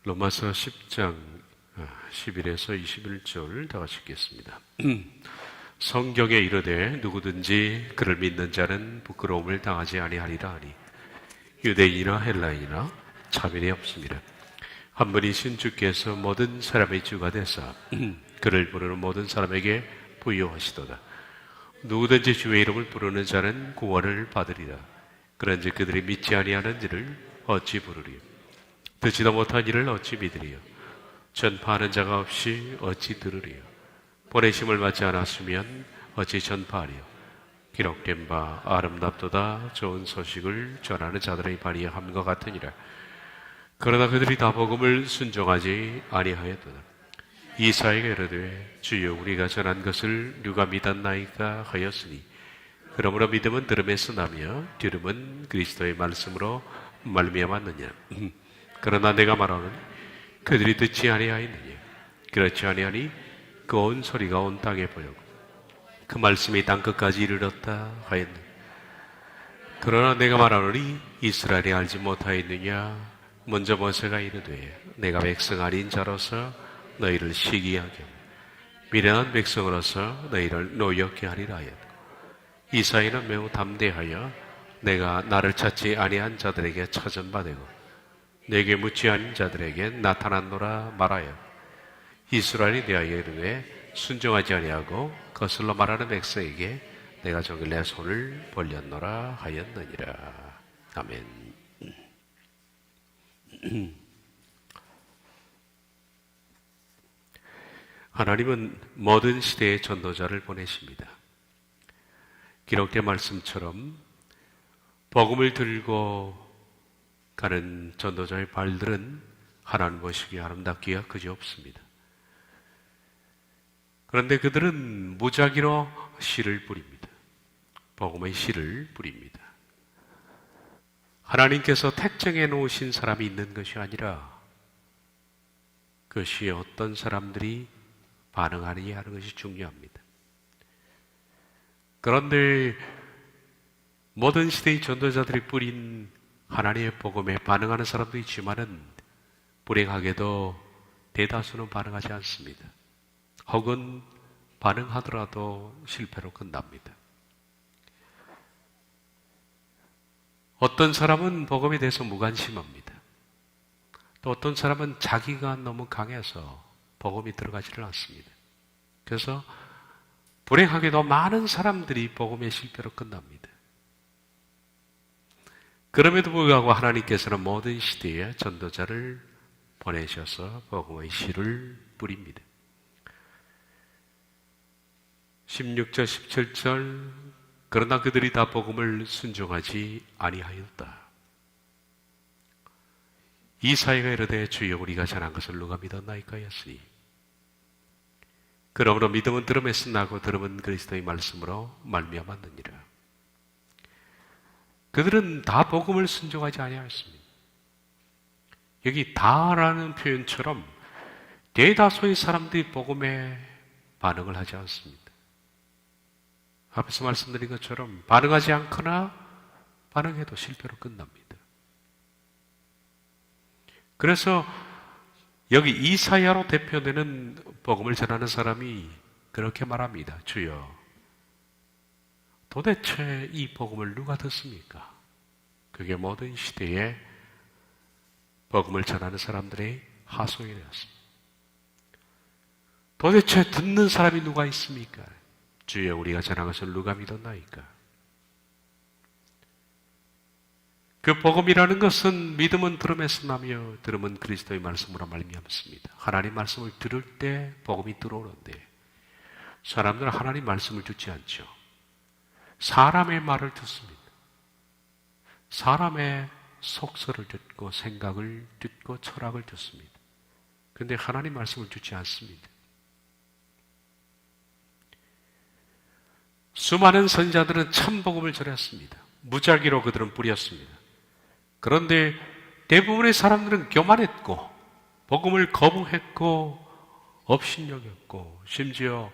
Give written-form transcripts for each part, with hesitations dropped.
로마서 10장 11에서 21절 다 같이 읽겠습니다. 성경에 이르되 누구든지 그를 믿는 자는 부끄러움을 당하지 아니하리라 하니 유대인이나 헬라인이나 차별이 없습니다. 한 분이신 주께서 모든 사람의 주가 되사 그를 부르는 모든 사람에게 부여하시도다. 누구든지 주의 이름을 부르는 자는 구원을 받으리라. 그런즉 그들이 믿지 아니하는지를 어찌 부르리요? 듣지도 못한 이를 어찌 믿으리요? 전파하는 자가 없이 어찌 들으리요? 보내심을 받지 않았으면 어찌 전파하리요? 기록된 바 아름답도다 좋은 소식을 전하는 자들의 발이 함과 같으니라. 그러나 그들이 다 복음을 순종하지 아니하였도다. 이사야가 이르되 주여 우리가 전한 것을 누가 믿었나이까 하였으니 그러므로 믿음은 들음에서 나며 들음은 그리스도의 말씀으로 말미암았느냐. 그러나 내가 말하는 그들이 듣지 아니하였느냐. 그렇지 아니하니 그 온 소리가 온 땅에 보이고 그 말씀이 땅끝까지 이르렀다 하였느냐. 그러나 내가 말하노니 이스라엘이 알지 못하였느냐. 먼저 모세가 이르되 내가 백성 아닌 자로서 너희를 시기하게 미련한 백성으로서 너희를 노엽게 하리라 하였다. 이사야는 매우 담대하여 내가 나를 찾지 아니한 자들에게 찾은 바 되고 내게 묻지 않은 자들에게 나타났노라 말하여 이스라엘이 대하여 이르되 순종하지 아니하고 거슬러 말하는 백성에게 내가 종일 내 손을 벌렸노라 하였느니라. 아멘. 하나님은 모든 시대의 전도자를 보내십니다. 기록된 말씀처럼 복음을 들고 가는 전도자의 발들은 하나님 보시기에 아름답기가 그지없습니다. 그런데 그들은 무작위로 씨를 뿌립니다. 복음의 씨를 뿌립니다. 하나님께서 택정해 놓으신 사람이 있는 것이 아니라 그것이 어떤 사람들이 반응하느냐 하는 것이 중요합니다. 그런데 모든 시대의 전도자들이 뿌린 하나님의 복음에 반응하는 사람도 있지만은 불행하게도 대다수는 반응하지 않습니다. 혹은 반응하더라도 실패로 끝납니다. 어떤 사람은 복음에 대해서 무관심합니다. 또 어떤 사람은 자기가 너무 강해서 복음이 들어가지를 않습니다. 그래서 불행하게도 많은 사람들이 복음의 실패로 끝납니다. 그럼에도 불구하고 하나님께서는 모든 시대에 전도자를 보내셔서 복음의 씨를 뿌립니다. 16절 17절 그러나 그들이 다 복음을 순종하지 아니하였다. 이사야가 이르되 주여 우리가 전한 것을 누가 믿었나이까 하였으니 그러므로 믿음은 들음에서 나고 들음은 그리스도의 말씀으로 말미암았느니라. 그들은 다 복음을 순종하지 아니하였습니다. 여기 다라는 표현처럼 대다수의 사람들이 복음에 반응을 하지 않습니다. 앞에서 말씀드린 것처럼 반응하지 않거나 반응해도 실패로 끝납니다. 그래서 여기 이사야로 대표되는 복음을 전하는 사람이 그렇게 말합니다. 주여 도대체 이 복음을 누가 듣습니까? 그게 모든 시대에 복음을 전하는 사람들의 하소연이 되었습니다. 도대체 듣는 사람이 누가 있습니까? 주여 우리가 전한 것을 누가 믿었나이까? 그 복음이라는 것은 믿음은 들음에서 나며 들음은 그리스도의 말씀으로 말미암습니다. 하나님 말씀을 들을 때 복음이 들어오는데 사람들은 하나님 말씀을 듣지 않죠. 사람의 말을 듣습니다. 사람의 속설을 듣고 생각을 듣고 철학을 듣습니다. 그런데 하나님 말씀을 듣지 않습니다. 수많은 선지자들은 참 복음을 전했습니다. 무작위로 그들은 뿌렸습니다. 그런데 대부분의 사람들은 교만했고 복음을 거부했고 업신여겼고 심지어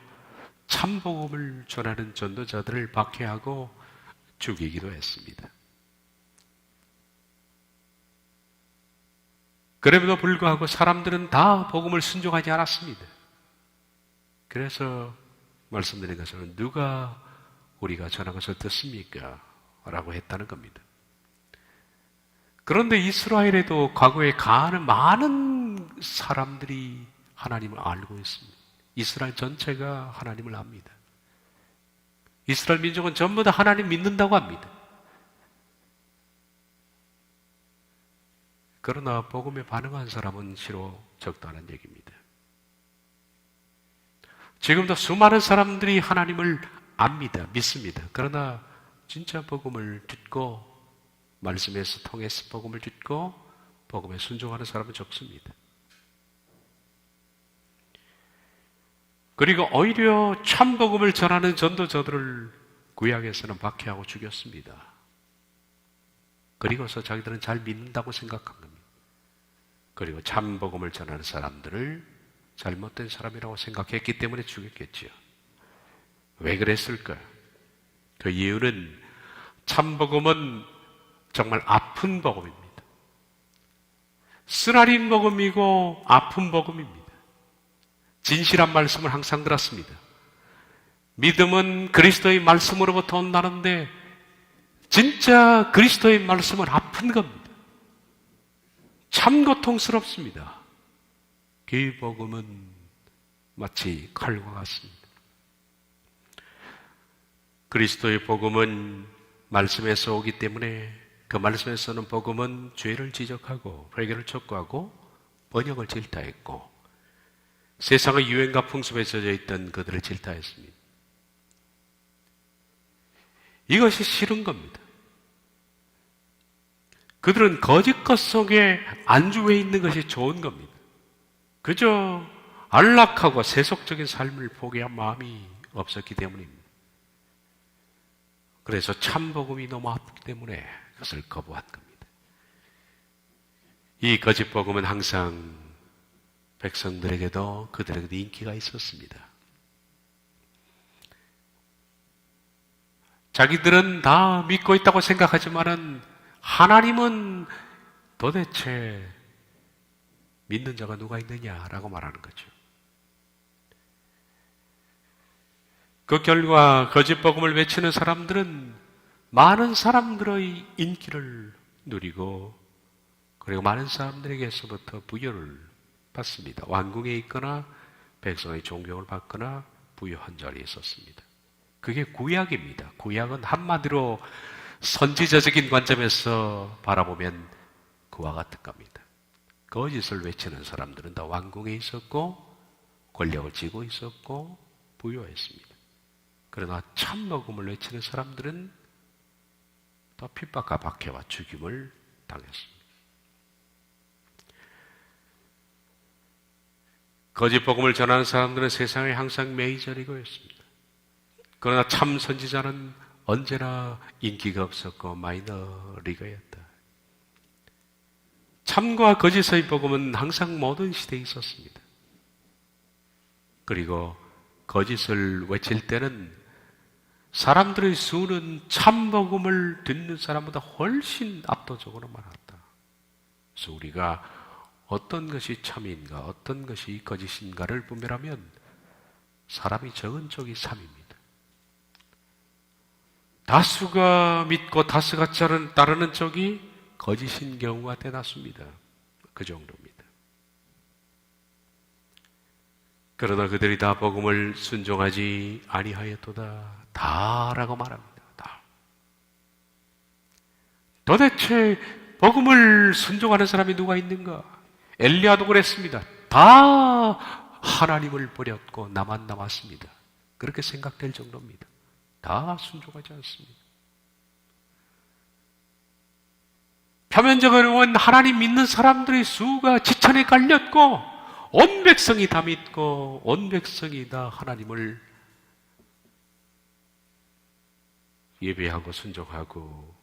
참 복음을 전하는 전도자들을 박해하고 죽이기도 했습니다. 그럼에도 불구하고 사람들은 다 복음을 순종하지 않았습니다. 그래서 말씀드린 것은 누가 우리가 전한 것을 듣습니까? 라고 했다는 겁니다. 그런데 이스라엘에도 과거에 많은 사람들이 하나님을 알고 있습니다. 이스라엘 전체가 하나님을 압니다. 이스라엘 민족은 전부 다 하나님 믿는다고 합니다. 그러나 복음에 반응한 사람은 실로 적다는 얘기입니다. 지금도 수많은 사람들이 하나님을 압니다. 믿습니다. 그러나 진짜 복음을 듣고 말씀에서 통해서 복음을 듣고 복음에 순종하는 사람은 적습니다. 그리고 오히려 참 복음을 전하는 전도자들을 구약에서는 박해하고 죽였습니다. 그리고서 자기들은 잘 믿는다고 생각한 겁니다. 그리고 참 복음을 전하는 사람들을 잘못된 사람이라고 생각했기 때문에 죽였겠지요. 왜 그랬을까요? 그 이유는 참 복음은 정말 아픈 복음입니다. 쓰라린 복음이고 아픈 복음입니다. 진실한 말씀을 항상 들었습니다. 믿음은 그리스도의 말씀으로부터 온다는데 진짜 그리스도의 말씀은 아픈 겁니다. 참 고통스럽습니다. 그 복음은 마치 칼과 같습니다. 그리스도의 복음은 말씀에서 오기 때문에 그 말씀에서는 복음은 죄를 지적하고 회개를 촉구하고 번역을 질타했고 세상의 유행과 풍습에 젖어 있던 그들을 질타했습니다. 이것이 싫은 겁니다. 그들은 거짓 것 속에 안주해 있는 것이 좋은 겁니다. 그저 안락하고 세속적인 삶을 포기한 마음이 없었기 때문입니다. 그래서 참 복음이 너무 아프기 때문에 그것을 거부한 겁니다. 이 거짓 복음은 항상 백성들에게도 그들에게도 인기가 있었습니다. 자기들은 다 믿고 있다고 생각하지만은 하나님은 도대체 믿는 자가 누가 있느냐라고 말하는 거죠. 그 결과 거짓 복음을 외치는 사람들은 많은 사람들의 인기를 누리고 그리고 많은 사람들에게서부터 부여를 받습니다. 왕궁에 있거나 백성의 존경을 받거나 부유한 자리에 있었습니다. 그게 구약입니다. 구약은 한마디로 선지자적인 관점에서 바라보면 그와 같은 겁니다. 거짓을 외치는 사람들은 다 왕궁에 있었고 권력을 쥐고 있었고 부유했습니다. 그러나 참 복음을 외치는 사람들은 더 핍박과 박해와 죽임을 당했습니다. 거짓 복음을 전하는 사람들은 세상에 항상 메이저리그였습니다. 그러나 참 선지자는 언제나 인기가 없었고 마이너리그였다. 참과 거짓의 복음은 항상 모든 시대에 있었습니다. 그리고 거짓을 외칠 때는 사람들의 수는 참 복음을 듣는 사람보다 훨씬 압도적으로 많았다. 그래서 우리가 어떤 것이 참인가, 어떤 것이 거짓인가를 분별하면 사람이 적은 쪽이 3입니다. 다수가 믿고 다수가 따르는 쪽이 거짓인 경우가 대다수입니다. 그 정도입니다. 그러나 그들이 다 복음을 순종하지 아니하였도다. 다라고 말합니다. 다. 도대체 복음을 순종하는 사람이 누가 있는가? 엘리야도 그랬습니다. 다 하나님을 버렸고 나만 남았습니다. 그렇게 생각될 정도입니다. 다 순종하지 않습니다. 표면적으로는 하나님 믿는 사람들의 수가 지천에 깔렸고 온 백성이 다 믿고 온 백성이 다 하나님을 예배하고 순종하고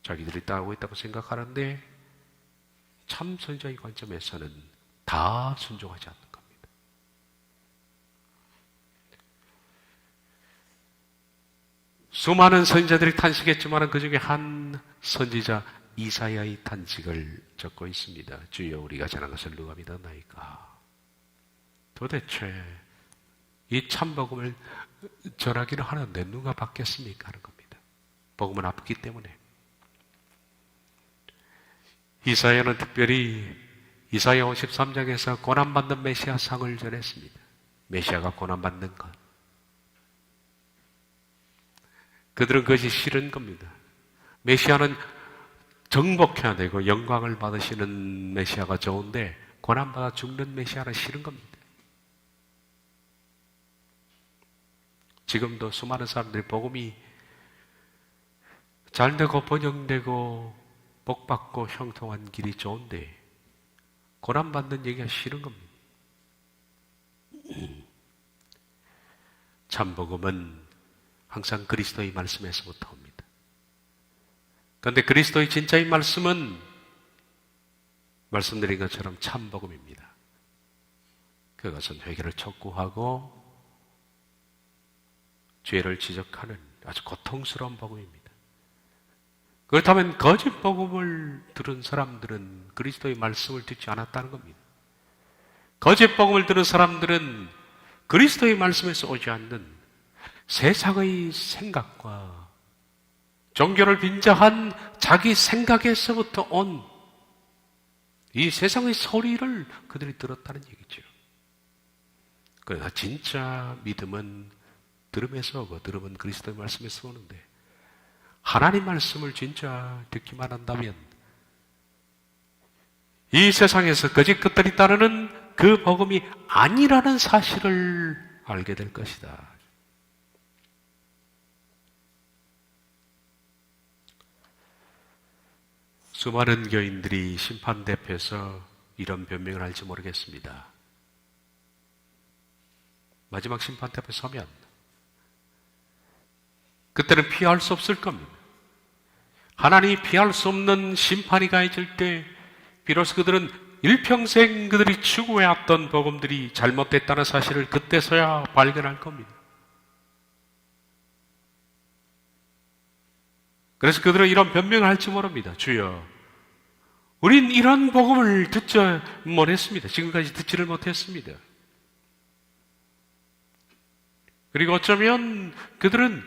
자기들이 따르고 있다고 생각하는데 참 선지자의 관점에서는 다 순종하지 않는 겁니다. 수많은 선지자들이 탄식했지만 그 중에 한 선지자 이사야의 탄식을 적고 있습니다. 주여 우리가 전한 것을 누가 믿었나이까? 도대체 이 참복음을 전하기를 하는데 누가 받겠습니까? 하는 겁니다. 복음은 아프기 때문에. 이사야는 특별히 이사야 53장에서 고난받는 메시아 상을 전했습니다. 메시아가 고난받는 것. 그들은 그것이 싫은 겁니다. 메시아는 정복해야 되고 영광을 받으시는 메시아가 좋은데 고난받아 죽는 메시아는 싫은 겁니다. 지금도 수많은 사람들이 복음이 잘되고 번영되고 복받고 형통한 길이 좋은데 고난받는 얘기가 싫은 겁니다. 참복음은 항상 그리스도의 말씀에서부터 옵니다. 그런데 그리스도의 진짜의 말씀은 말씀드린 것처럼 참복음입니다. 그것은 회개를 촉구하고 죄를 지적하는 아주 고통스러운 복음입니다. 그렇다면 거짓 복음을 들은 사람들은 그리스도의 말씀을 듣지 않았다는 겁니다. 거짓 복음을 들은 사람들은 그리스도의 말씀에서 오지 않는 세상의 생각과 종교를 빙자한 자기 생각에서부터 온 이 세상의 소리를 그들이 들었다는 얘기죠. 그래서 진짜 믿음은 들음에서 오고 들음은 그리스도의 말씀에서 오는데 하나님 말씀을 진짜 듣기만 한다면 이 세상에서 거짓 것들이 따르는 그 복음이 아니라는 사실을 알게 될 것이다. 수많은 교인들이 심판대 앞에서 이런 변명을 할지 모르겠습니다. 마지막 심판대 앞에 서면 그때는 피할 수 없을 겁니다. 하나님이 피할 수 없는 심판이 가해질 때 비로소 그들은 일평생 그들이 추구해왔던 복음들이 잘못됐다는 사실을 그때서야 발견할 겁니다. 그래서 그들은 이런 변명을 할지 모릅니다. 주여, 우린 이런 복음을 듣지 못했습니다. 지금까지 듣지를 못했습니다. 그리고 어쩌면 그들은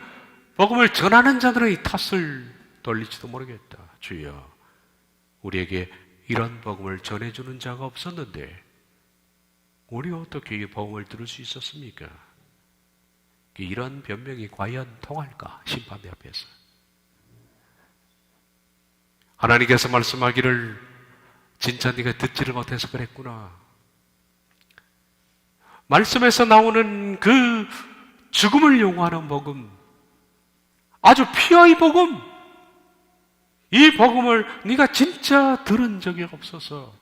복음을 전하는 자들의 탓을 돌릴지도 모르겠다. 주여, 우리에게 이런 복음을 전해주는 자가 없었는데 우리가 어떻게 이 복음을 들을 수 있었습니까? 이런 변명이 과연 통할까? 심판대 앞에서. 하나님께서 말씀하기를 진짜 네가 듣지를 못해서 그랬구나. 말씀에서 나오는 그 죽음을 용어하는 복음, 아주 피의 복음, 이 복음을 네가 진짜 들은 적이 없어서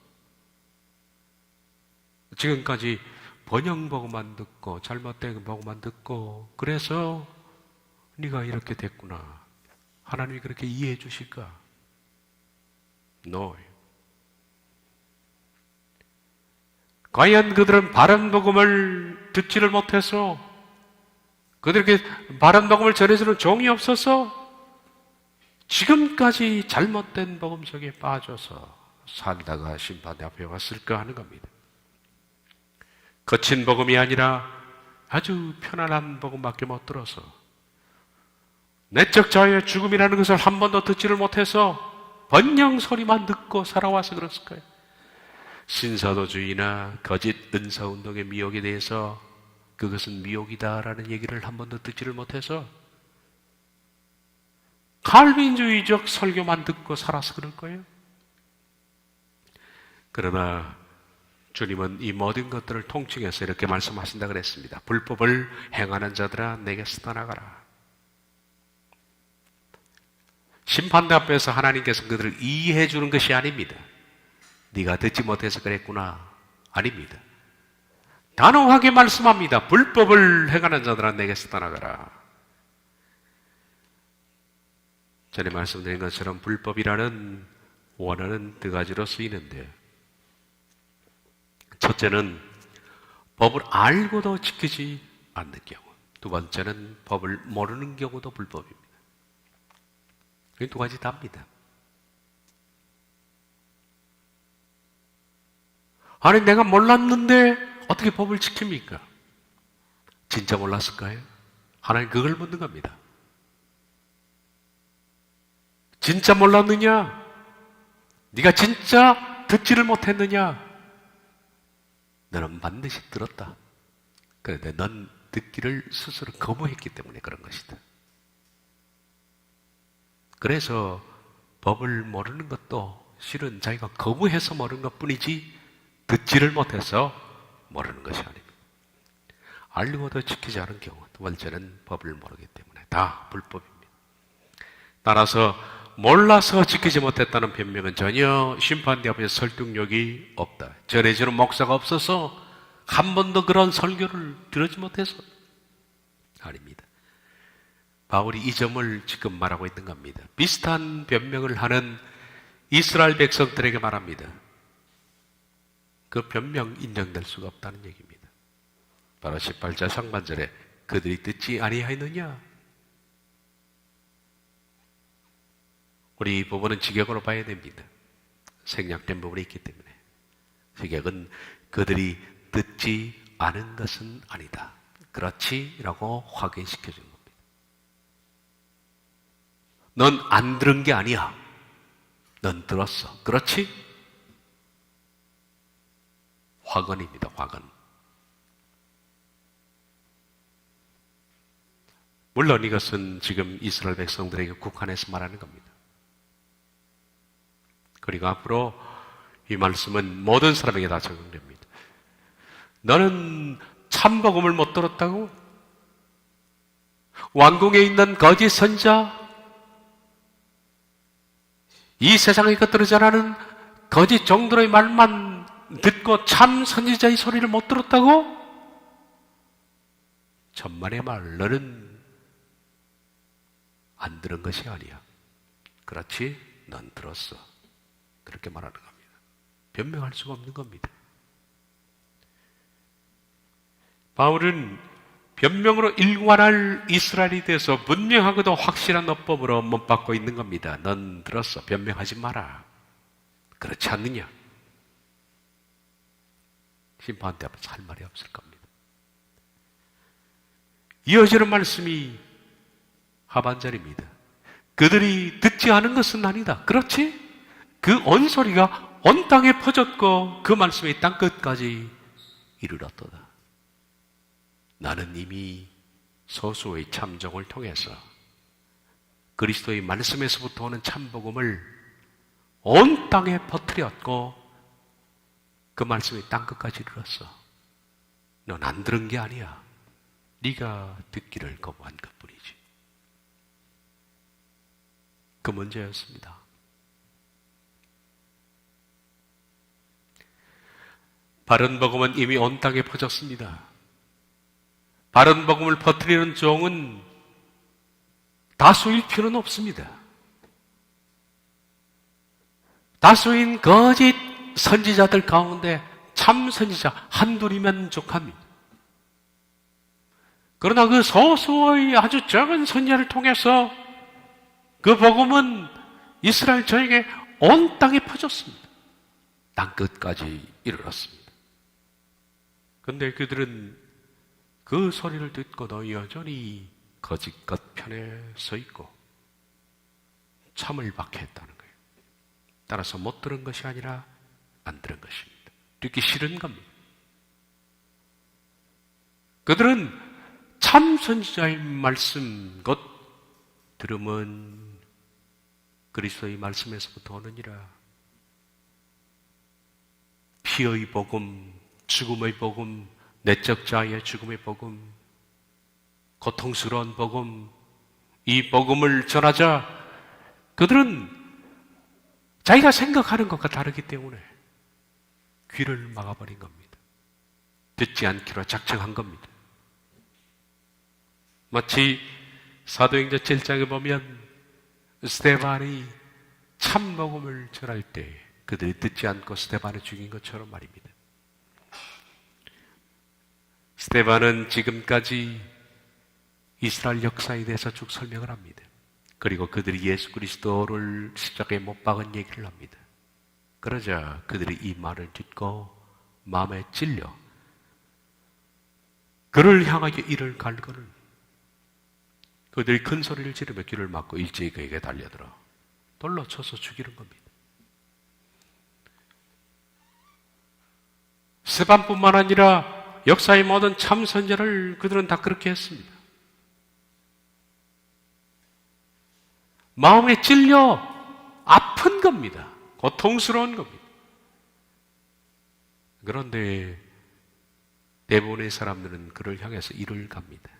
지금까지 번영 복음만 듣고 잘못된 복음만 듣고 그래서 네가 이렇게 됐구나. 하나님이 그렇게 이해해 주실까? No. 과연 그들은 바른 복음을 듣지를 못해서 그들에게 바른 복음을 전해주는 종이 없어서 지금까지 잘못된 복음 속에 빠져서 살다가 심판대 앞에 왔을까 하는 겁니다. 거친 복음이 아니라 아주 편안한 복음밖에 못 들어서 내적 자유의 죽음이라는 것을 한 번도 듣지를 못해서 번영 소리만 듣고 살아와서 그랬을 거예요. 신사도주의나 거짓 은사운동의 미혹에 대해서 그것은 미혹이다라는 얘기를 한 번도 듣지를 못해서 칼빈주의적 설교만 듣고 살아서 그럴 거예요. 그러나 주님은 이 모든 것들을 통칭해서 이렇게 말씀하신다 그랬습니다. 불법을 행하는 자들아 내게서 떠나가라. 심판대 앞에서 하나님께서 그들을 이해해 주는 것이 아닙니다. 네가 듣지 못해서 그랬구나. 아닙니다. 단호하게 말씀합니다. 불법을 행하는 자들아 내게서 떠나가라. 전에 말씀드린 것처럼 불법이라는 원어는 두 가지로 쓰이는데 첫째는 법을 알고도 지키지 않는 경우, 두 번째는 법을 모르는 경우도 불법입니다. 이 두 가지 답니다. 아니, 내가 몰랐는데 어떻게 법을 지킵니까? 진짜 몰랐을까요? 하나님 그걸 묻는 겁니다. 진짜 몰랐느냐? 네가 진짜 듣지를 못했느냐? 너는 반드시 들었다. 그런데 넌 듣기를 스스로 거부했기 때문에 그런 것이다. 그래서 법을 모르는 것도 실은 자기가 거부해서 모르는 것 뿐이지 듣지를 못해서 모르는 것이 아닙니다. 알고도 지키지 않은 경우, 두 번째는 법을 모르기 때문에 다 불법입니다. 따라서 몰라서 지키지 못했다는 변명은 전혀 심판대 앞에 설득력이 없다. 전해주는 목사가 없어서 한 번도 그런 설교를 들었지 못해서 아닙니다. 바울이 이 점을 지금 말하고 있는 겁니다. 비슷한 변명을 하는 이스라엘 백성들에게 말합니다. 그 변명 인정될 수가 없다는 얘기입니다. 바로 18절 상반절에 그들이 듣지 아니하였느냐? 우리 이 부분은 직역으로 봐야 됩니다. 생략된 부분이 있기 때문에. 직역은 그들이 듣지 않은 것은 아니다. 그렇지? 라고 확인시켜 준 겁니다. 넌 안 들은 게 아니야. 넌 들었어. 그렇지? 확언입니다. 확언. 물론 이것은 지금 이스라엘 백성들에게 국한해서 말하는 겁니다. 그리고 앞으로 이 말씀은 모든 사람에게 다 적용됩니다. 너는 참복음을 못 들었다고? 왕궁에 있는 거짓 선자, 이 세상의 것들을 전하는 거짓 종들의 말만 듣고 참 선지자의 소리를 못 들었다고? 천만의 말, 너는 안 들은 것이 아니야. 그렇지? 넌 들었어. 그렇게 말하는 겁니다. 변명할 수가 없는 겁니다. 바울은 변명으로 일관할 이스라엘에 대해서 분명하고도 확실한 어법으로 못 받고 있는 겁니다. 넌 들었어. 변명하지 마라. 그렇지 않느냐? 심판대 앞에서 할 말이 없을 겁니다. 이어지는 말씀이 하반절입니다. 그들이 듣지 않은 것은 아니다. 그렇지? 그 온 소리가 온 땅에 퍼졌고 그 말씀이 땅 끝까지 이르렀도다. 나는 이미 소수의 참정을 통해서 그리스도의 말씀에서부터 오는 참복음을 온 땅에 퍼뜨렸고 그 말씀이 땅 끝까지 이르렀어. 넌 안 들은 게 아니야. 네가 듣기를 거부한 것뿐이지. 그 문제였습니다. 바른 복음은 이미 온 땅에 퍼졌습니다. 바른 복음을 퍼뜨리는 종은 다수일 필요는 없습니다. 다수인 거짓 선지자들 가운데 참 선지자 한둘이면 만족합니다. 그러나 그 소수의 아주 적은 선지자를 통해서 그 복음은 이스라엘 저에게 온 땅에 퍼졌습니다. 땅 끝까지 이르렀습니다. 그런데 그들은 그 소리를 듣고도 여전히 거짓것 편에 서 있고 참을 박해했다는 거예요. 따라서 못 들은 것이 아니라 안 들은 것입니다. 듣기 싫은 겁니다. 그들은 참 선지자의 말씀 곧 들음은 그리스도의 말씀에서부터 오느니라. 피의 복음, 죽음의 복음, 내적 자아의 죽음의 복음, 고통스러운 복음, 이 복음을 전하자 그들은 자기가 생각하는 것과 다르기 때문에 귀를 막아버린 겁니다. 듣지 않기로 작정한 겁니다. 마치 사도행전 7장에 보면 스데반이 참 복음을 전할 때 그들이 듣지 않고 스데반을 죽인 것처럼 말입니다. 스데반은 지금까지 이스라엘 역사에 대해서 쭉 설명을 합니다. 그리고 그들이 예수 그리스도를 십자가에 못 박은 얘기를 합니다. 그러자 그들이 이 말을 듣고 마음에 찔려 그를 향하여 이를 갈거늘 그들이 큰 소리를 지르며 귀를 막고 일제히 그에게 달려들어 돌로 쳐서 죽이는 겁니다. 스데반뿐만 아니라 역사의 모든 참 선지자를 그들은 다 그렇게 했습니다. 마음에 찔려 아픈 겁니다. 고통스러운 겁니다. 그런데 대부분의 사람들은 그를 향해서 이를 갑니다.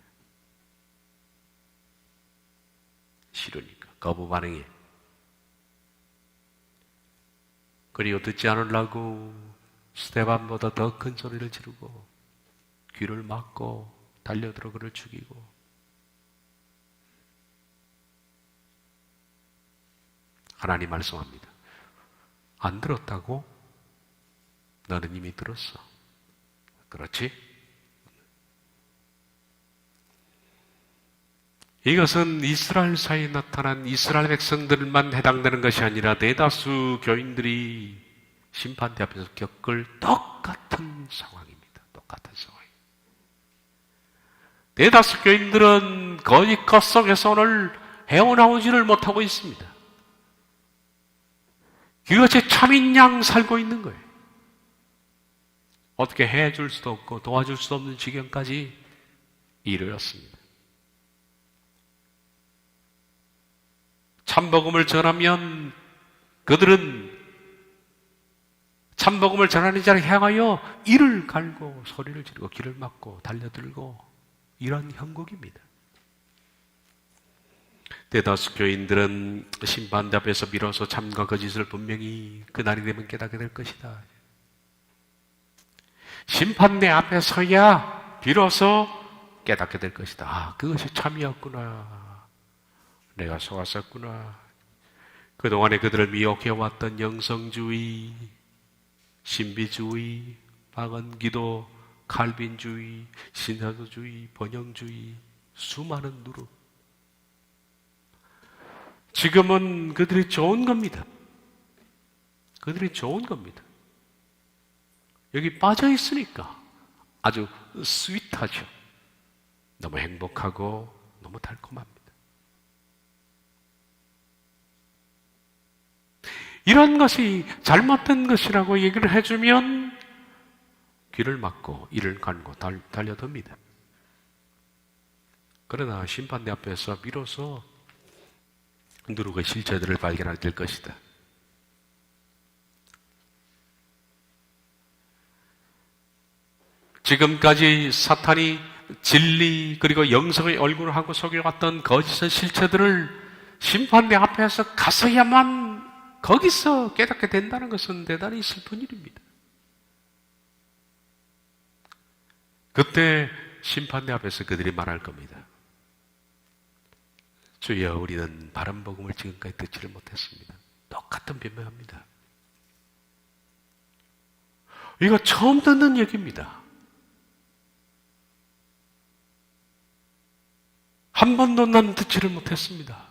싫으니까 거부 반응해. 그리고 듣지 않으려고 스데반보다 더 큰 소리를 지르고 귀를 막고 달려들어 그를 죽이고 하나님 말씀합니다. 안 들었다고? 너는 이미 들었어. 그렇지? 이것은 이스라엘사에 나타난 이스라엘 백성들만 해당되는 것이 아니라 대다수 교인들이 심판대 앞에서 겪을 똑같은 상황입니다. 똑같은 상황. 대다수 교인들은 거짓 것 속에서 오늘 헤어나오지를 못하고 있습니다. 그것이 참인 양 살고 있는 거예요. 어떻게 해줄 수도 없고 도와줄 수도 없는 지경까지 이르렀습니다. 참복음을 전하면 그들은 참복음을 전하는 자를 향하여 이를 갈고 소리를 지르고 귀를 막고 달려들고 이런 형국입니다. 대다수 교인들은 심판대 앞에서 비로소 참과 거짓을 분명히 그날이 되면 깨닫게 될 것이다. 심판대 앞에 서야 비로소 깨닫게 될 것이다. 아, 그것이 참이었구나. 내가 속았었구나. 그동안에 그들을 미혹해왔던 영성주의, 신비주의, 방언기도, 칼빈주의, 신사도주의, 번영주의, 수많은 누룩. 지금은 그들이 좋은 겁니다. 그들이 좋은 겁니다. 여기 빠져 있으니까 아주 스윗하죠. 너무 행복하고 너무 달콤합니다. 이런 것이 잘못된 것이라고 얘기를 해주면 귀를 막고 이를 갈고 달려듭니다. 그러나 심판대 앞에서 비로소 누룩의 실체들을 발견하게 될 것이다. 지금까지 사탄이 진리 그리고 영성의 얼굴을 하고 속여왔던 거짓의 실체들을 심판대 앞에서 가서야만 거기서 깨닫게 된다는 것은 대단히 슬픈 일입니다. 그때 심판대 앞에서 그들이 말할 겁니다. 주여, 우리는 바른 복음을 지금까지 듣지를 못했습니다. 똑같은 변명합니다. 이거 처음 듣는 얘기입니다. 한 번도 난 듣지를 못했습니다.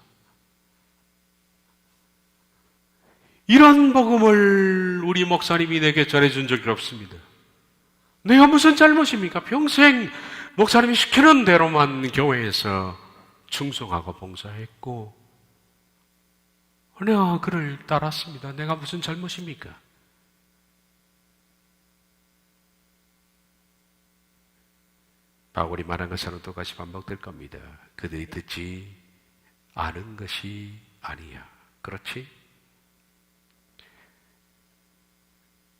이런 복음을 우리 목사님이 내게 전해준 적이 없습니다. 내가 무슨 잘못입니까? 평생 목사님이 시키는 대로만 교회에서 충성하고 봉사했고 내가 그를 따랐습니다. 내가 무슨 잘못입니까? 바울이 말한 것처럼 똑같이 반복될 겁니다. 그들이 듣지 않은 것이 아니야. 그렇지?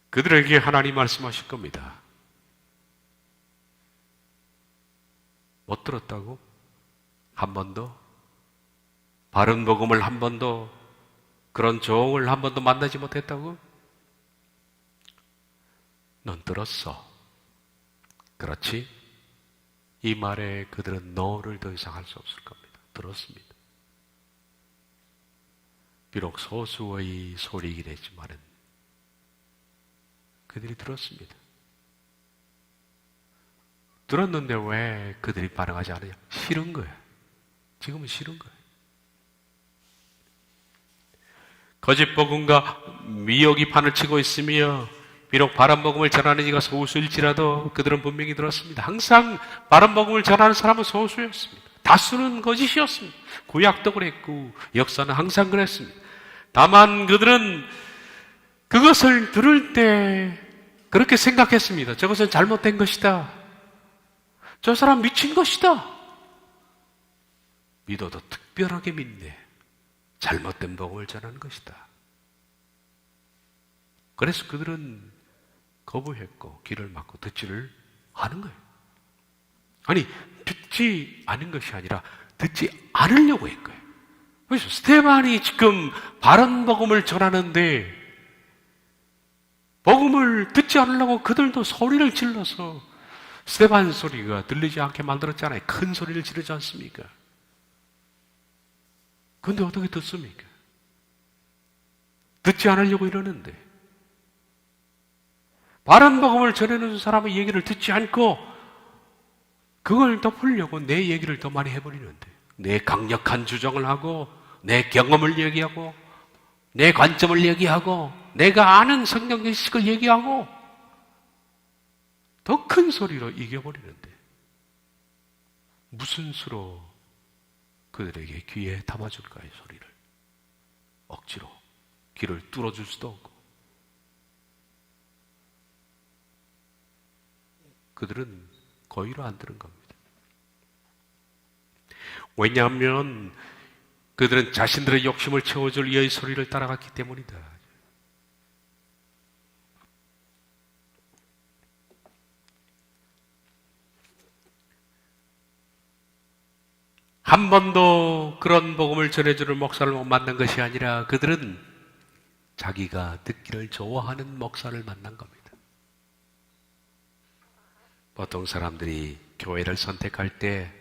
그들에게 하나님 말씀하실 겁니다. 못 들었다고? 한 번도? 바른 복음을 한 번도, 그런 종을 한 번도 만나지 못했다고? 넌 들었어. 그렇지? 이 말에 그들은 너를 더 이상 할 수 없을 겁니다. 들었습니다. 비록 소수의 소리이긴 했지만은 그들이 들었습니다. 들었는데 왜 그들이 반응하지 않느냐? 싫은 거예요. 지금은 싫은 거예요. 거짓 복음과 미혹이 판을 치고 있으며 비록 바른 복음을 전하는 이가 소수일지라도 그들은 분명히 들었습니다. 항상 바른 복음을 전하는 사람은 소수였습니다. 다수는 거짓이었습니다. 구약도 그랬고 역사는 항상 그랬습니다. 다만 그들은 그것을 들을 때 그렇게 생각했습니다. 저것은 잘못된 것이다. 저 사람 미친 것이다. 믿어도 특별하게 믿네. 잘못된 복음을 전하는 것이다. 그래서 그들은 거부했고 길을 막고 듣지를 않은 거예요. 아니, 듣지 않은 것이 아니라 듣지 않으려고 한 거예요. 그래서 스데반이 지금 바른 복음을 전하는데 복음을 듣지 않으려고 그들도 소리를 질러서 스데반 소리가 들리지 않게 만들었잖아요. 큰 소리를 지르지 않습니까? 그런데 어떻게 듣습니까? 듣지 않으려고 이러는데 바른 복음을 전해놓은 사람의 얘기를 듣지 않고 그걸 덮으려고 내 얘기를 더 많이 해버리는데 내 강력한 주장을 하고 내 경험을 얘기하고 내 관점을 얘기하고 내가 아는 성경 지식을 얘기하고 더 큰 소리로 이겨버리는데 무슨 수로 그들에게 귀에 담아줄까요? 소리를 억지로 귀를 뚫어줄 수도 없고 그들은 거의로 안 들은 겁니다. 왜냐하면 그들은 자신들의 욕심을 채워줄 이의 소리를 따라갔기 때문이다. 한 번도 그런 복음을 전해주는 목사를 못 만난 것이 아니라 그들은 자기가 듣기를 좋아하는 목사를 만난 겁니다. 보통 사람들이 교회를 선택할 때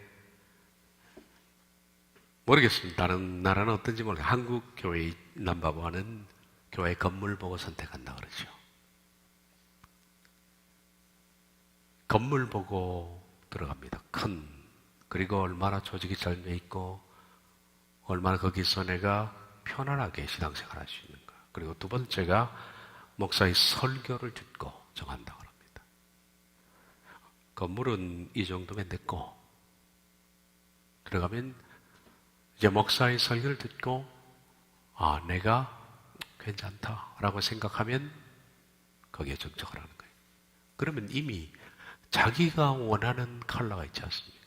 모르겠습니다. 다른 나라는 어떤지 모르겠어요. 한국 교회 남바보아는 교회 건물 보고 선택한다 그러죠. 건물 보고 들어갑니다. 큰. 그리고 얼마나 조직이 잘 돼 있고 얼마나 거기서 내가 편안하게 신앙생활 할 수 있는가. 그리고 두 번째가 목사의 설교를 듣고 정한다 그럽니다. 건물은 이 정도면 됐고 들어가면 이제 목사의 설교를 듣고 아 내가 괜찮다라고 생각하면 거기에 정착을 하는 거예요. 그러면 이미 자기가 원하는 컬러가 있지 않습니까?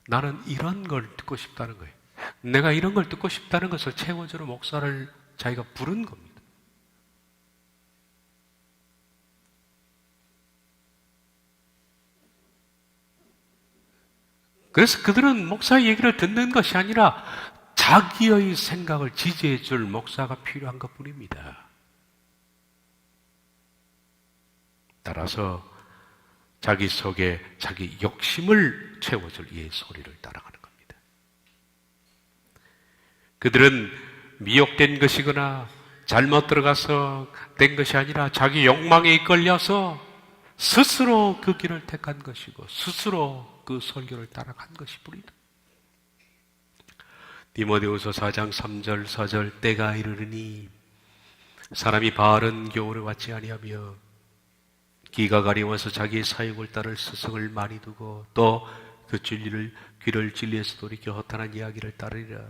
나는 이런 걸 듣고 싶다는 거예요. 내가 이런 걸 듣고 싶다는 것을 채워주는 목사를 자기가 부른 겁니다. 그래서 그들은 목사의 얘기를 듣는 것이 아니라 자기의 생각을 지지해 줄 목사가 필요한 것뿐입니다. 따라서 자기 속에 자기 욕심을 채워줄 이의 소리를 따라가는 겁니다. 그들은 미혹된 것이거나 잘못 들어가서 된 것이 아니라 자기 욕망에 이끌려서 스스로 그 길을 택한 것이고 스스로 그 설교를 따라간 것이 뿐이다. 디모데후서 4장 3절 4절 때가 이르르니 사람이 바른 교훈을 받지 아니하며 기가 가리워서 자기의 사욕을 따를 스승을 많이 두고 또 그 진리를 귀를 진리에서 돌이켜 허탄한 이야기를 따르리라.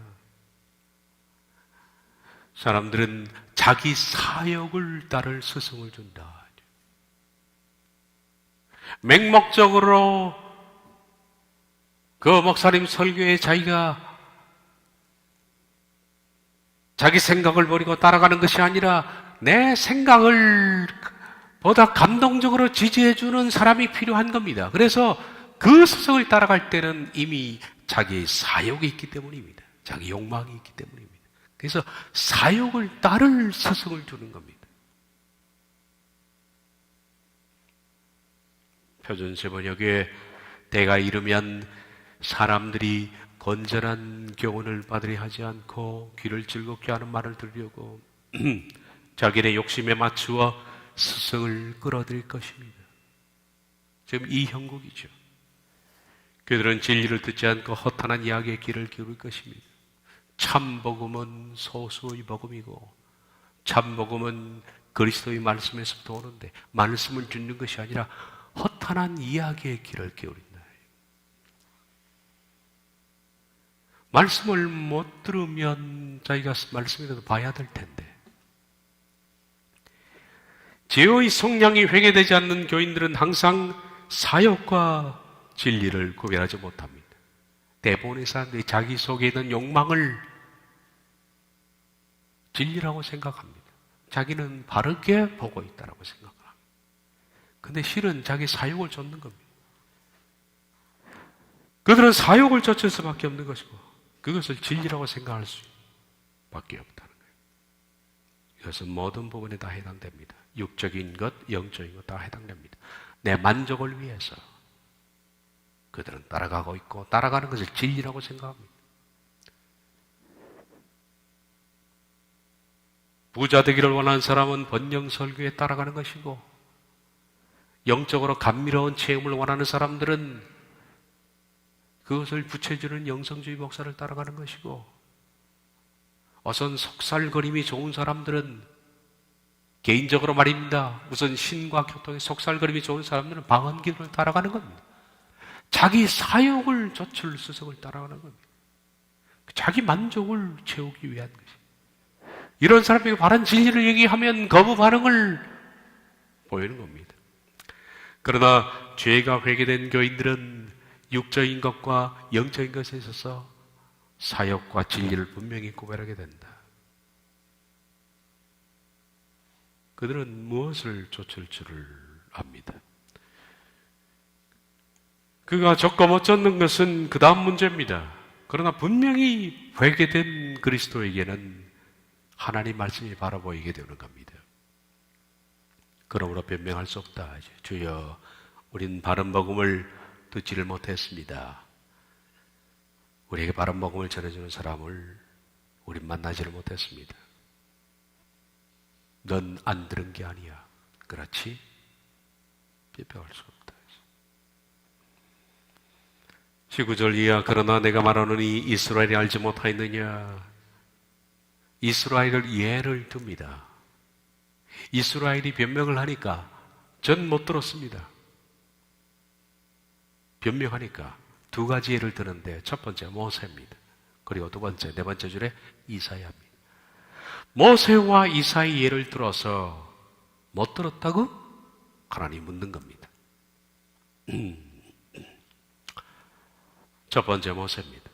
사람들은 자기 사욕을 따를 스승을 준다. 맹목적으로 그 목사님 설교에 자기가 자기 생각을 버리고 따라가는 것이 아니라 내 생각을 보다 감동적으로 지지해주는 사람이 필요한 겁니다. 그래서 그 스승을 따라갈 때는 이미 자기의 사욕이 있기 때문입니다. 자기 욕망이 있기 때문입니다. 그래서 사욕을 따를 스승을 두는 겁니다. 표준세 번역에 때가 이르면 사람들이 건전한 교훈을 받으려 하지 않고 귀를 즐겁게 하는 말을 들으려고 자기네 욕심에 맞추어 스승을 끌어들일 것입니다. 지금 이 형국이죠. 그들은 진리를 듣지 않고 허탄한 이야기에 귀를 기울일 것입니다. 참 복음은 소수의 복음이고 참 복음은 그리스도의 말씀에서부터 오는데 말씀을 듣는 것이 아니라 허탄한 이야기의 길을 기울인다. 말씀을 못 들으면 자기가 말씀이라도 봐야 될 텐데 죄의 속량이 회개되지 않는 교인들은 항상 사역과 진리를 구별하지 못합니다. 대부분의 사람들이 자기 속에 있는 욕망을 진리라고 생각합니다. 자기는 바르게 보고 있다고 생각합니다. 근데 실은 자기 사욕을 쫓는 겁니다. 그들은 사욕을 쫓을 수밖에 없는 것이고 그것을 진리라고 생각할 수밖에 없다는 거예요. 이것은 모든 부분에 다 해당됩니다. 육적인 것, 영적인 것 다 해당됩니다. 내 만족을 위해서 그들은 따라가고 있고 따라가는 것을 진리라고 생각합니다. 부자 되기를 원하는 사람은 번영 설교에 따라가는 것이고 영적으로 감미로운 체험을 원하는 사람들은 그것을 부채주는 영성주의 목사를 따라가는 것이고 어선 속살거림이 좋은 사람들은 개인적으로 말입니다. 우선 신과 교통에 속살거림이 좋은 사람들은 방언기도를 따라가는 겁니다. 자기 사욕을 좇을 수석을 따라가는 겁니다. 자기 만족을 채우기 위한 것입니다. 이런 사람에게 바른 진리를 얘기하면 거부 반응을 보이는 겁니다. 그러나 죄가 회개된 교인들은 육적인 것과 영적인 것에 있어서 사역과 진리를 분명히 구별하게 된다. 그들은 무엇을 쫓을 줄을 압니다. 그가 쫓고 못 쫓는 것은 그 다음 문제입니다. 그러나 분명히 회개된 그리스도에게는 하나님 말씀이 바로 보이게 되는 겁니다. 그러므로 변명할 수 없다. 주여, 우린 바른 복음을 듣지를 못했습니다. 우리에게 바른 복음을 전해주는 사람을 우린 만나지를 못했습니다. 넌 안 들은 게 아니야. 그렇지? 비평할 수 없다. 19절 이하 그러나 내가 말하노니 이스라엘이 알지 못하였느냐. 이스라엘을 예를 듭니다. 이스라엘이 변명을 하니까 전 못 들었습니다. 변명하니까 두 가지 예를 드는데 첫 번째 모세입니다. 그리고 두 번째, 네 번째 줄에 이사야입니다. 모세와 이사의 예를 들어서 못 들었다고? 하나님 묻는 겁니다. 첫 번째 모세입니다.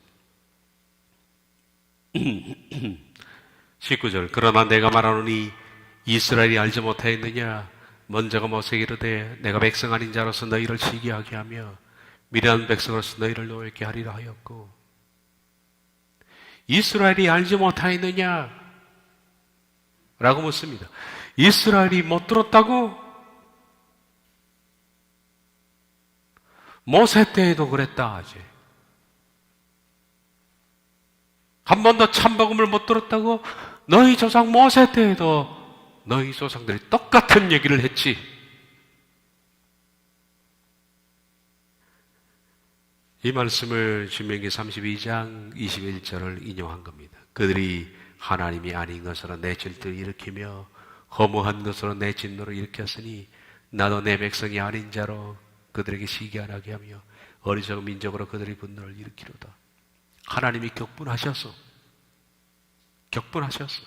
19절 그러나 내가 말하노니 이스라엘이 알지 못하였느냐. 먼저가 모세에게 이르되 내가 백성 아닌 자로서 너희를 시기하게 하며 미련한 백성으로서 너희를 노엽게 하리라 하였고 이스라엘이 알지 못하였느냐 라고 묻습니다. 이스라엘이 못 들었다고? 모세 때에도 그랬다 하지. 한 번도 참복음을 못 들었다고? 너희 조상 모세 때에도 너희 조상들이 똑같은 얘기를 했지. 이 말씀을 신명기 32장 21절을 인용한 겁니다. 그들이 하나님이 아닌 것으로 내 질투를 일으키며 허무한 것으로 내 진노를 일으켰으니 나도 내 백성이 아닌 자로 그들에게 시기하게 하며 어리석은 민족으로 그들의 분노를 일으키로다. 하나님이 격분하셨어. 격분하셨어.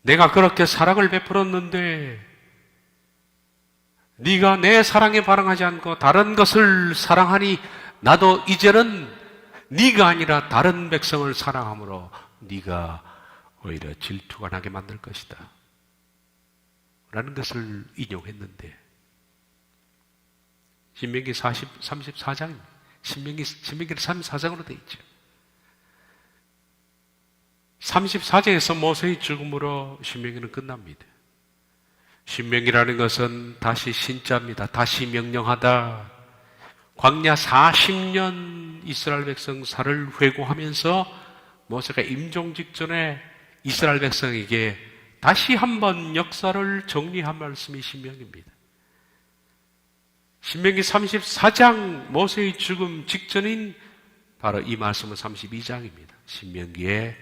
내가 그렇게 사랑을 베풀었는데 네가 내 사랑에 반응하지 않고 다른 것을 사랑하니 나도 이제는 네가 아니라 다른 백성을 사랑함으로 네가 오히려 질투가 나게 만들 것이다 라는 것을 인용했는데 신명기 34장 신명기는 34장으로 되어 있죠. 34장에서 모세의 죽음으로 신명기는 끝납니다. 신명기라는 것은 다시 신자입니다. 다시 명령하다. 광야 40년 이스라엘 백성 살을 회고하면서 모세가 임종 직전에 이스라엘 백성에게 다시 한번 역사를 정리한 말씀이 신명기입니다. 신명기 34장 모세의 죽음 직전인 바로 이 말씀은 32장입니다. 신명기의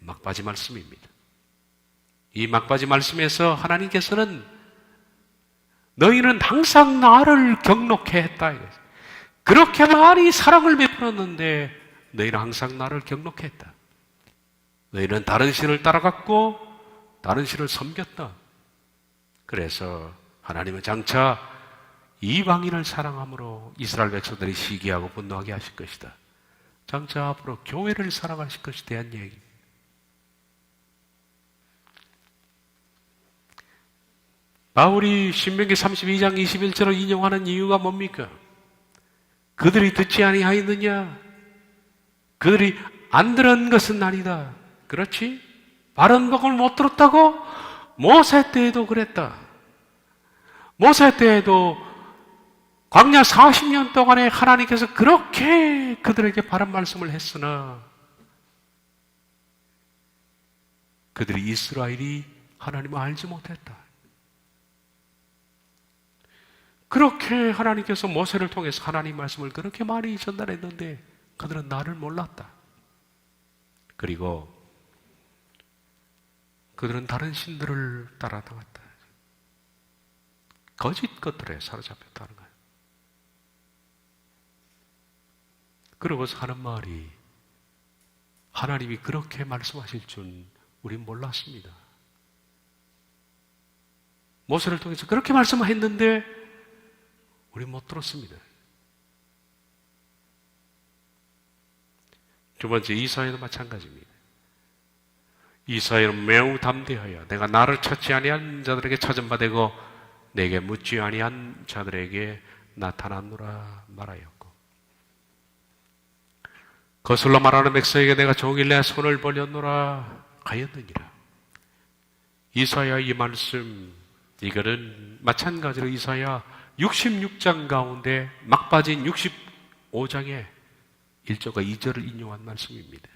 막바지 말씀입니다. 이 막바지 말씀에서 하나님께서는 너희는 항상 나를 경록해 했다. 그렇게 많이 사랑을 베풀었는데 너희는 항상 나를 경록해 했다. 너희는 다른 신을 따라갔고 다른 신을 섬겼다. 그래서 하나님은 장차 이방인을 사랑함으로 이스라엘 백성들이 시기하고 분노하게 하실 것이다. 장차 앞으로 교회를 사랑하실 것에 대한 얘기입니다. 바울이 신명기 32장 21절을 인용하는 이유가 뭡니까? 그들이 듣지 아니하였느냐? 그들이 안 들은 것은 아니다. 그렇지? 바른 복을 못 들었다고? 모세 때에도 그랬다. 모세 때에도 광야 40년 동안에 하나님께서 그렇게 그들에게 바른 말씀을 했으나 그들이 이스라엘이 하나님을 알지 못했다. 그렇게 하나님께서 모세를 통해서 하나님 말씀을 그렇게 많이 전달했는데 그들은 나를 몰랐다. 그리고 그들은 다른 신들을 따라다녔다. 거짓 것들에 사로잡혔다는 거예요. 그러고서 하는 말이 하나님이 그렇게 말씀하실 줄 우린 몰랐습니다. 모세를 통해서 그렇게 말씀했는데 우린 못 들었습니다. 두 번째, 이사야도 마찬가지입니다. 이사야는 매우 담대하여 내가 나를 찾지 아니한 자들에게 찾은 바 되고 내게 묻지 아니한 자들에게 나타났노라 말하였고, 거슬러 말하는 백성에게 내가 종일 내 손을 벌렸노라 하였느니라. 이사야 이 말씀, 이거는 마찬가지로 이사야 66장 가운데 막빠진 65장의 1절과 2절을 인용한 말씀입니다.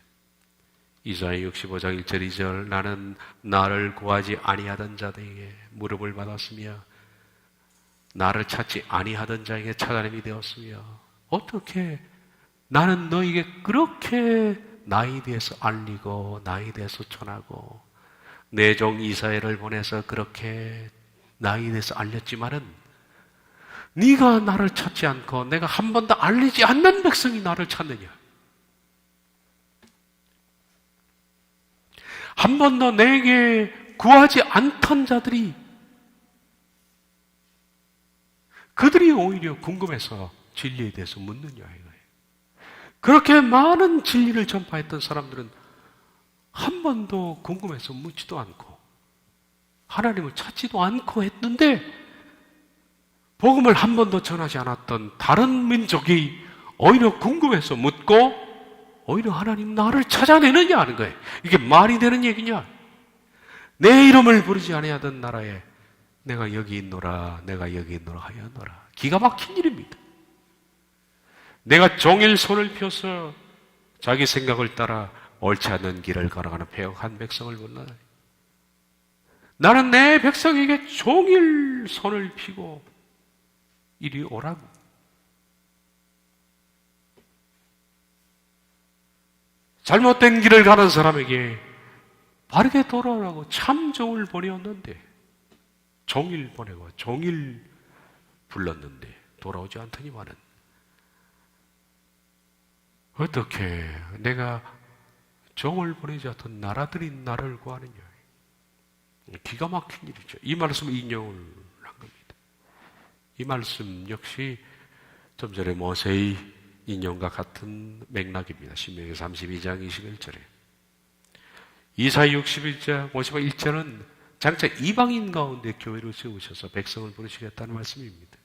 이사야 65장 1절 2절 나는 나를 구하지 아니하던 자들에게 무릎을 받았으며 나를 찾지 아니하던 자에게 찾아냄이 되었으며, 어떻게 나는 너에게 그렇게 나에 대해서 알리고 나에 대해서 전하고 내 종 이사야를 보내서 그렇게 나에 대해서 알렸지만은 네가 나를 찾지 않고 내가 한 번도 알리지 않는 백성이 나를 찾느냐? 한 번도 내게 구하지 않던 자들이, 그들이 오히려 궁금해서 진리에 대해서 묻느냐 이거예요. 그렇게 많은 진리를 전파했던 사람들은 한 번도 궁금해서 묻지도 않고 하나님을 찾지도 않고 했는데, 복음을 한 번도 전하지 않았던 다른 민족이 오히려 궁금해서 묻고 오히려 하나님 나를 찾아내느냐 하는 거예요. 이게 말이 되는 얘기냐? 내 이름을 부르지 아니하던 나라에 내가 여기 있노라, 내가 여기 있노라 하였노라. 기가 막힌 일입니다. 내가 종일 손을 펴서 자기 생각을 따라 옳지 않는 길을 걸어가는 배역한 백성을 본다. 나는 내 백성에게 종일 손을 펴고 이리 오라고. 잘못된 길을 가는 사람에게 바르게 돌아오라고 참 종을 보내었는데, 종일 보내고 종일 불렀는데 돌아오지 않더니만은 어떻게 내가 종을 보내지 않던 나라들이 나를 구하느냐. 기가 막힌 일이죠. 이 말씀을 인용을 한 겁니다. 이 말씀 역시 좀 전에 모세의 인용과 같은 맥락입니다. 신명기 32장 21절에. 이사야 61장 51절은 장차 이방인 가운데 교회를 세우셔서 백성을 부르시겠다는 말씀입니다.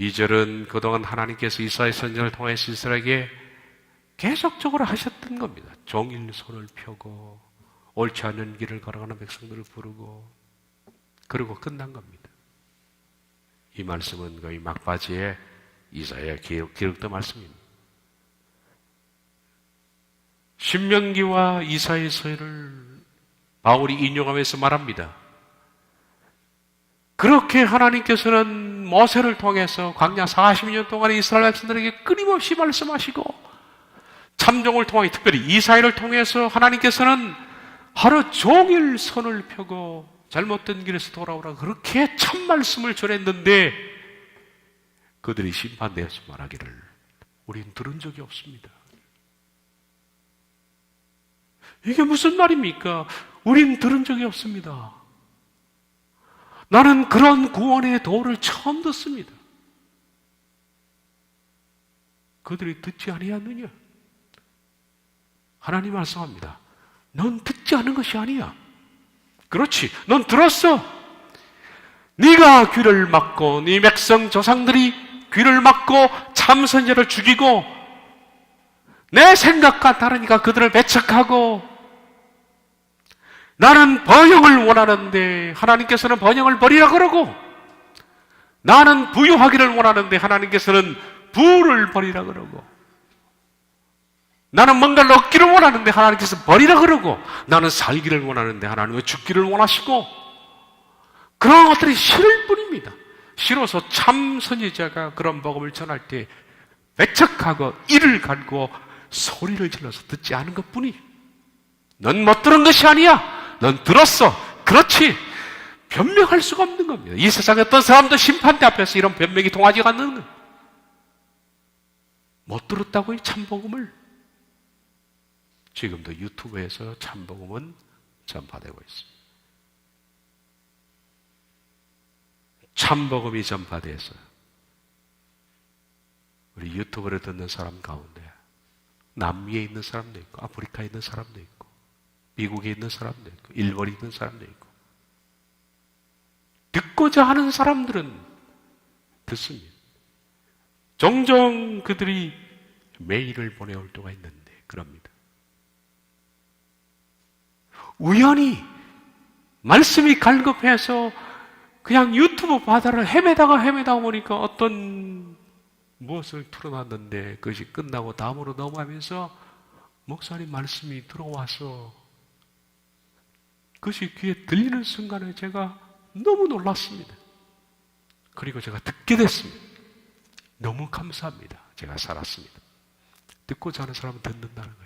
2절은 그동안 하나님께서 이사야 선지자를 통해서 이스라엘에게 계속적으로 하셨던 겁니다. 종일 손을 펴고 옳지 않은 길을 걸어가는 백성들을 부르고, 그리고 끝난 겁니다. 이 말씀은 거의 막바지에 이사야 기록된 말씀입니다. 신명기와 이사야서를 바울이 인용하면서 말합니다. 그렇게 하나님께서는 모세를 통해서 광야 40년 동안 이스라엘 백성들에게 끊임없이 말씀하시고 참종을 통해 특별히 이사야를 통해서 하나님께서는 하루 종일 선을 펴고 잘못된 길에서 돌아오라 그렇게 참 말씀을 전했는데 그들이 심판되어서 말하기를 우린 들은 적이 없습니다. 이게 무슨 말입니까? 우린 들은 적이 없습니다. 나는 그런 구원의 도를 처음 듣습니다. 그들이 듣지 아니하느냐? 하나님 말씀합니다. 넌 듣지 않은 것이 아니야. 그렇지, 넌 들었어. 네가 귀를 막고 네 백성 조상들이 귀를 막고 참선자를 죽이고 내 생각과 다르니까 그들을 배척하고 나는 번영을 원하는데 하나님께서는 번영을 버리라 그러고 나는 부유하기를 원하는데 하나님께서는 부를 버리라 그러고 나는 뭔가를 얻기를 원하는데 하나님께서 버리라 그러고 나는 살기를 원하는데 하나님은 죽기를 원하시고 그런 것들이 싫을 뿐입니다. 싫어서 참 선지자가 그런 복음을 전할 때 배척하고 이를 갈고 소리를 질러서 듣지 않은 것뿐이 넌 못 들은 것이 아니야. 넌 들었어. 그렇지. 변명할 수가 없는 겁니다. 이 세상에 어떤 사람도 심판대 앞에서 이런 변명이 통하지 않는 거예요. 못 들었다고요? 참복음을. 지금도 유튜브에서 참복음은 전파되고 있습니다. 참복음이 전파돼서 우리 유튜브를 듣는 사람 가운데 남미에 있는 사람도 있고 아프리카에 있는 사람도 있고 미국에 있는 사람도 있고 일본에 있는 사람도 있고 듣고자 하는 사람들은 듣습니다. 종종 그들이 메일을 보내올 때가 있는데 그럽니다. 우연히 말씀이 갈급해서 그냥 유튜브 바다를 헤매다가 보니까 어떤 무엇을 틀어놨는데 그것이 끝나고 다음으로 넘어가면서 목사님 말씀이 들어와서 그것이 귀에 들리는 순간에 제가 너무 놀랐습니다. 그리고 제가 듣게 됐습니다. 너무 감사합니다. 제가 살았습니다. 듣고자 하는 사람은 듣는다는 거예요.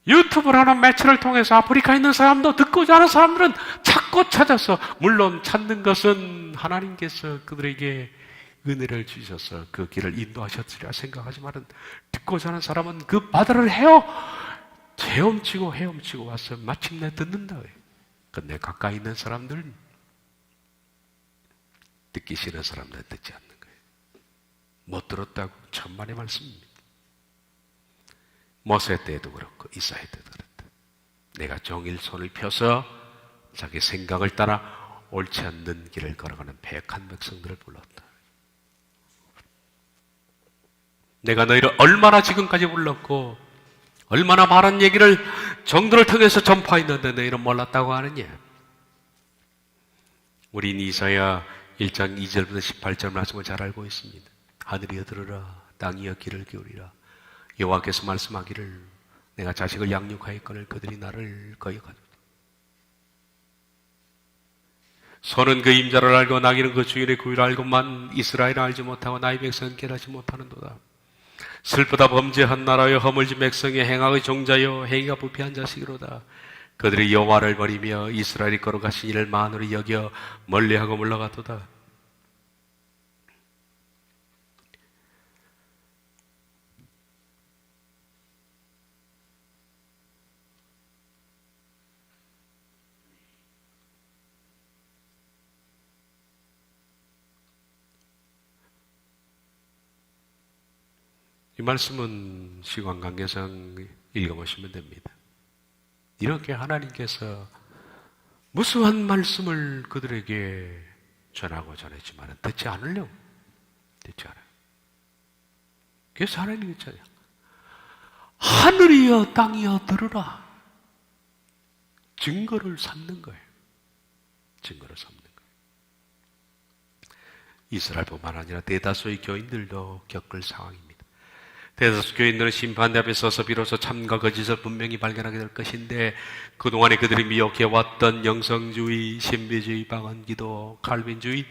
유튜브라는 매체를 통해서 아프리카에 있는 사람도 듣고자 하는 사람들은 찾고 찾아서 물론 찾는 것은 하나님께서 그들에게 은혜를 주셔서 그 길을 인도하셨으리라 생각하지만 듣고자 하는 사람은 그 바다를 헤엄치고 와서 마침내 듣는다. 근데 가까이 있는 사람들은 듣기 싫은 사람들은 듣지 않는 거예요. 못 들었다고 천만의 말씀입니다. 모세 때도 그렇고 이사야 때도 그렇다. 내가 종일 손을 펴서 자기 생각을 따라 옳지 않는 길을 걸어가는 패역한 백성들을 불렀다. 내가 너희를 얼마나 지금까지 불렀고 얼마나 많은 얘기를 정도를 통해서 전파했는데 너희는 몰랐다고 하느냐. 우린 이사야 1장 2절부터 18절 말씀을 잘 알고 있습니다. 하늘이여 들으라 땅이여 귀를 기울이라 여호와께서 말씀하기를 내가 자식을 양육하였거늘 그들이 나를 거역하도다. 소는 그 임자를 알고 나귀는 그 주인의 구유를 알고만 이스라엘은 알지 못하고 나의 백성은 깨닫지 못하는도다. 슬프다 범죄한 나라여 허물진 백성의 행악의 종자여 행위가 부패한 자식이로다. 그들이 여호와를 버리며 이스라엘이 거룩하신 이를 만으로 여겨 멀리하고 물러가도다. 이 말씀은 시간 관계상 읽어보시면 됩니다. 이렇게 하나님께서 무수한 말씀을 그들에게 전하고 전했지만 듣지 않으려고 듣지 않아요. 그래서 하나님이 있잖아요. 하늘이여 땅이여 들으라. 증거를 삼는 거예요. 증거를 삼는 거예요. 이스라엘뿐만 아니라 대다수의 교인들도 겪을 상황입니다. 대다수 교인들은 심판대 앞에 서서 비로소 참과 거짓을 분명히 발견하게 될 것인데 그동안에 그들이 미혹해왔던 영성주의, 신비주의, 방언기도, 칼빈주의,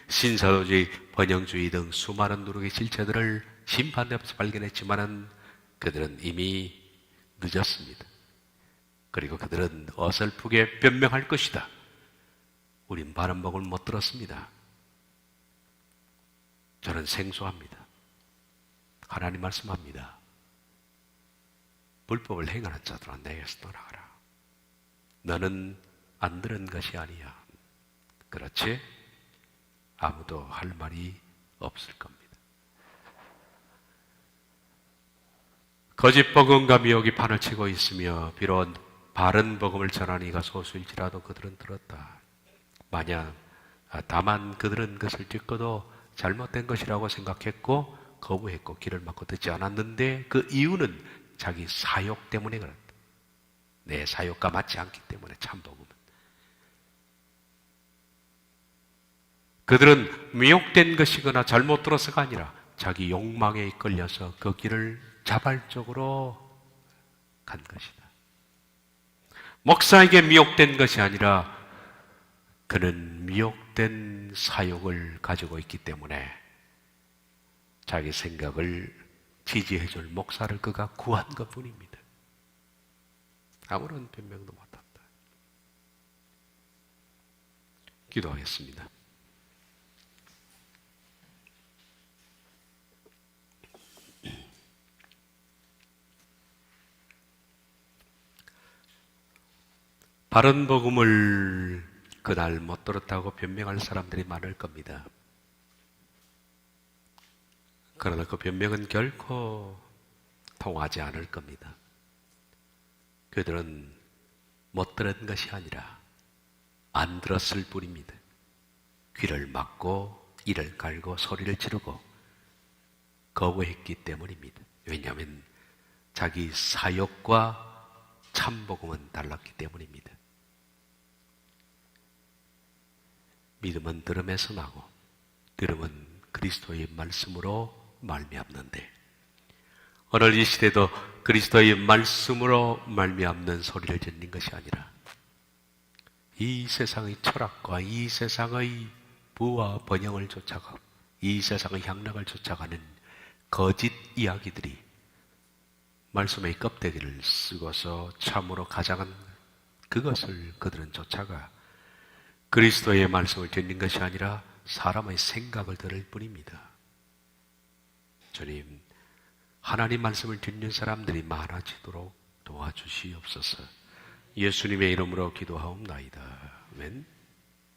신사도주의, 번영주의 등 수많은 누룩의 실체들을 심판대 앞에서 발견했지만은 그들은 이미 늦었습니다. 그리고 그들은 어설프게 변명할 것이다. 우린 바른 복을 못 들었습니다. 저는 생소합니다. 하나님 말씀합니다. 불법을 행하는 자들아 내게서 떠나가라. 너는 안 들은 것이 아니야. 그렇지? 아무도 할 말이 없을 겁니다. 거짓 복음과 미혹이 판을 치고 있으며 비록 바른 복음을 전하는 이가 소수일지라도 그들은 들었다. 다만 그들은 그것을 듣고도 잘못된 것이라고 생각했고 거부했고 귀를 막고 듣지 않았는데 그 이유는 자기 사욕 때문에 그렇다. 내 사욕과 맞지 않기 때문에 참 복음은. 그들은 미혹된 것이거나 잘못 들어서가 아니라 자기 욕망에 이끌려서 그 길을 자발적으로 간 것이다. 목사에게 미혹된 것이 아니라 그는 미혹된 사욕을 가지고 있기 때문에 자기 생각을 지지해줄 목사를 그가 구한 것뿐입니다. 아무런 변명도 못한다. 기도하겠습니다. 바른 복음을 그날 못 들었다고 변명할 사람들이 많을 겁니다. 그러나 그 변명은 결코 통하지 않을 겁니다. 그들은 못 들은 것이 아니라 안 들었을 뿐입니다. 귀를 막고 이를 갈고 소리를 지르고 거부했기 때문입니다. 왜냐하면 자기 사욕과 참복음은 달랐기 때문입니다. 믿음은 들음에서 나고 들음은 그리스도의 말씀으로 말미암는데 오늘 이 시대도 그리스도의 말씀으로 말미암는 소리를 듣는 것이 아니라 이 세상의 철학과 이 세상의 부와 번영을 쫓아가고 이 세상의 향락을 쫓아가는 거짓 이야기들이 말씀의 껍데기를 쓰고서 참으로 가장한 그것을 그들은 쫓아가 그리스도의 말씀을 듣는 것이 아니라 사람의 생각을 들을 뿐입니다. 주님, 하나님 말씀을 듣는 사람들이 많아지도록 도와주시옵소서. 예수님의 이름으로 기도하옵나이다. 아멘.